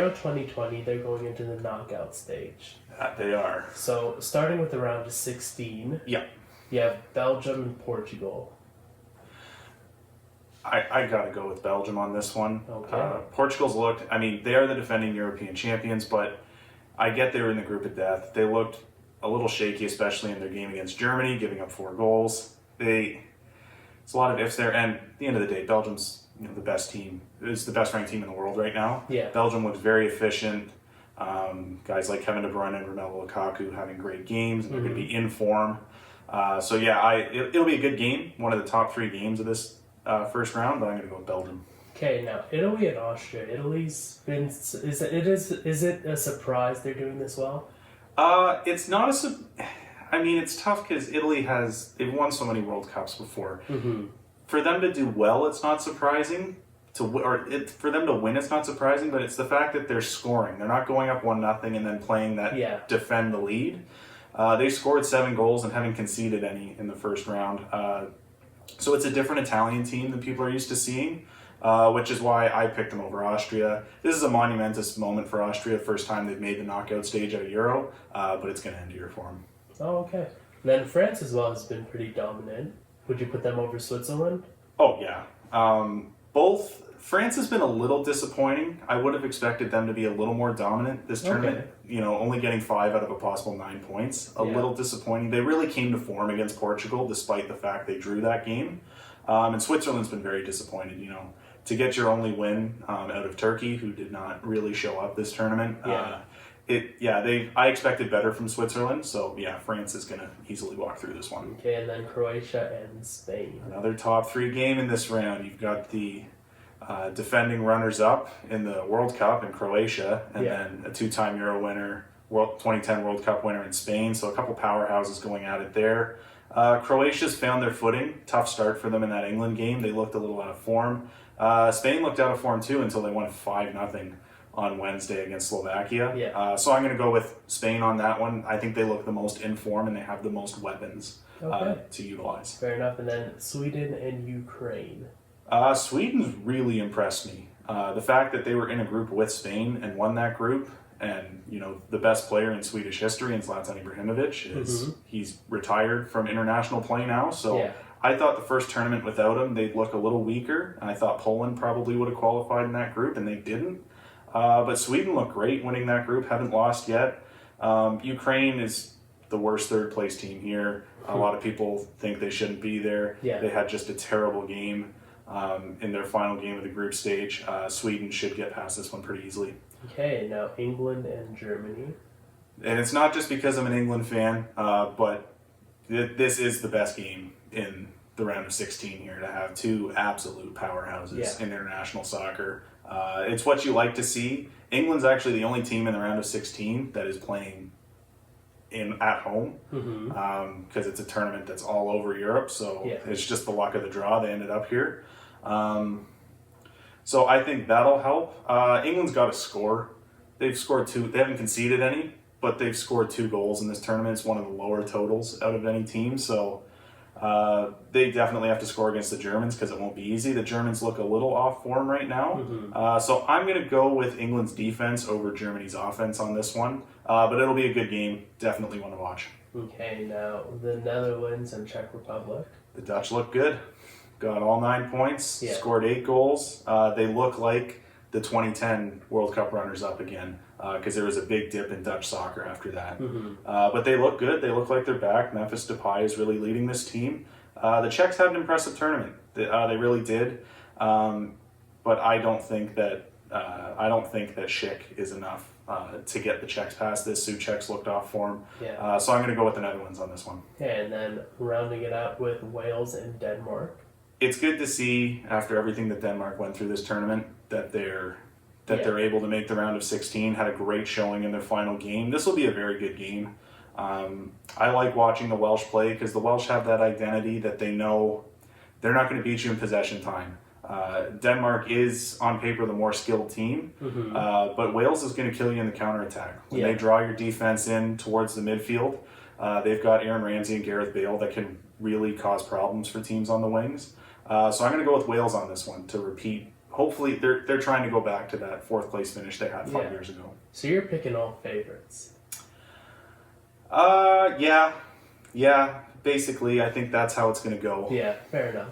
Euro 2020, they're going into the knockout stage. They are. So, starting with the round of 16, Yeah. you have Belgium and Portugal. I got to go with Belgium on this one. Okay. Portugal's looked, I mean, they are the defending European champions, but I get they were in the group of death. They looked a little shaky, especially in their game against Germany, giving up 4 goals. It's a lot of ifs there, and at the end of the day, Belgium's the best team. It's the best ranked team in the world right now. Yeah. Belgium looks very efficient. Guys like Kevin De Bruyne and Romelu Lukaku having great games, and they're going to be in form. So yeah, it'll be a good game. One of the top 3 games of this first round, but I'm going to go with Belgium. Okay, now Italy and Austria. Italy's been is it a surprise they're doing this well? It's not I mean, it's tough because they've won so many World Cups before. Mm-hmm. For them to do well, it's not surprising. For them to win, it's not surprising, but it's the fact that they're scoring. They're not going up 1-0 and then playing that defend the lead. They scored 7 goals and haven't conceded any in the first round. So it's a different Italian team than people are used to seeing, which is why I picked them over Austria. This is a monumentous moment for Austria. First time they've made the knockout stage at a Euro, but it's going to end here for them. Oh, okay. And then France as well has been pretty dominant. Would you put them over Switzerland? Oh, yeah. France has been a little disappointing. I would have expected them to be a little more dominant this tournament. Only getting 5 out of a possible 9 points. A little disappointing. They really came to form against Portugal, despite the fact they drew that game. And Switzerland's been very disappointed. To get your only win out of Turkey, who did not really show up this tournament. I expected better from Switzerland. So yeah, France is going to easily walk through this one. Okay, and then Croatia and Spain. Another top 3 game in this round. You've got the defending runners-up in the World Cup in Croatia, and then a 2-time Euro winner, 2010 World Cup winner in Spain. So a couple powerhouses going at it there. Croatia's found their footing. Tough start for them in that England game. They looked a little out of form. Spain looked out of form too until they won 5-0 on Wednesday against Slovakia. So I'm going to go with Spain on that one. I think they look the most in form and they have the most weapons to utilize. Fair enough. And then Sweden and Ukraine. Sweden's really impressed me. The fact that they were in a group with Spain and won that group, and the best player in Swedish history in Zlatan Ibrahimovic he's retired from international play now. So I thought the first tournament without him they'd look a little weaker, and I thought Poland probably would have qualified in that group, and they didn't. But Sweden looked great winning that group. Haven't lost yet. Ukraine is the worst third place team here. A lot of people think they shouldn't be there. They had just a terrible game. In their final game of the group stage. Sweden should get past this one pretty easily. Okay, now England and Germany. And it's not just because I'm an England fan, but this is the best game in the round of 16 here, to have 2 absolute powerhouses in international soccer. It's what you like to see. England's actually the only team in the round of 16 that is playing at home, because it's a tournament that's all over Europe, so it's just the luck of the draw they ended up here. So I think that'll help. England's got to score. They've scored 2. They haven't conceded any, but they've scored 2 goals in this tournament. It's one of the lower totals out of any team, so they definitely have to score against the Germans because it won't be easy. The Germans look a little off form right now. So I'm going to go with England's defense over Germany's offense on this one. But it'll be a good game. Definitely one to watch. Okay, now the Netherlands and Czech Republic. The Dutch look good. Got all 9 points. Scored 8 goals. They look like the 2010 World Cup runners-up again, because there was a big dip in Dutch soccer after that. But they look good. They look like they're back. Memphis Depay is really leading this team. The Czechs had an impressive tournament. They really did. But I don't think that Schick is enough to get the Czechs past this. Souček's looked off form. So I'm going to go with the Netherlands on this one. Okay, and then rounding it out with Wales and Denmark. It's good to see, after everything that Denmark went through this tournament, that they're able to make the round of 16. Had a great showing in their final game. This will be a very good game. I like watching the Welsh play because the Welsh have that identity that they know they're not going to beat you in possession time. Denmark is, on paper, the more skilled team, but Wales is going to kill you in the counterattack. When they draw your defense in towards the midfield, they've got Aaron Ramsey and Gareth Bale that can really cause problems for teams on the wings. So I'm going to go with Wales on this one to repeat hopefully they're trying to go back to that fourth place finish they had 5 years ago. So you're picking all favorites. Yeah. Basically, I think that's how it's going to go. Yeah, fair enough.